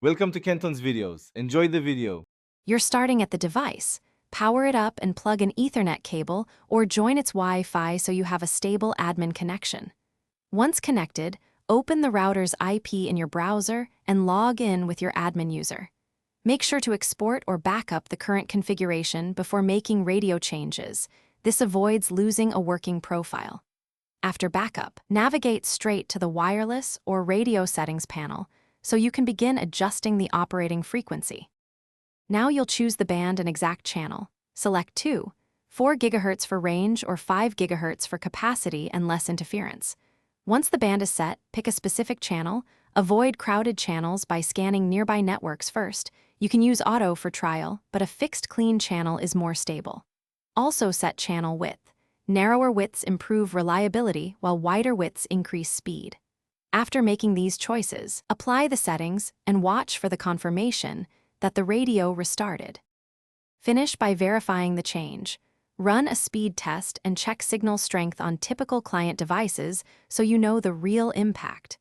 Welcome to Kenton's videos. Enjoy the video. You're starting at the device. Power it up and plug an Ethernet cable or join its Wi-Fi so you have a stable admin connection. Once connected, open the router's IP in your browser and log in with your admin user. Make sure to export or backup the current configuration before making radio changes. This avoids losing a working profile. After backup, navigate straight to the wireless or radio settings panel so you can begin adjusting the operating frequency. Now you'll choose the band and exact channel. Select 2, 4 GHz for range or 5 GHz for capacity and less interference. Once the band is set, pick a specific channel. Avoid crowded channels by scanning nearby networks first. You can use auto for trial, but a fixed clean channel is more stable. Also set channel width. Narrower widths improve reliability while wider widths increase speed. After making these choices, apply the settings and watch for the confirmation that the radio restarted. Finish by verifying the change. Run a speed test and check signal strength on typical client devices so you know the real impact.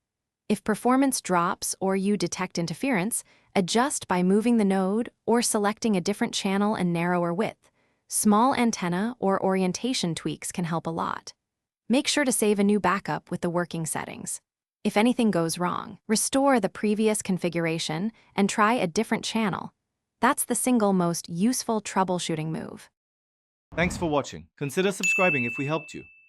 If performance drops or you detect interference, adjust by moving the node or selecting a different channel and narrower width. Small antenna or orientation tweaks can help a lot. Make sure to save a new backup with the working settings. If anything goes wrong, restore the previous configuration and try a different channel. That's the single most useful troubleshooting move. Thanks for watching. Consider subscribing if we helped you.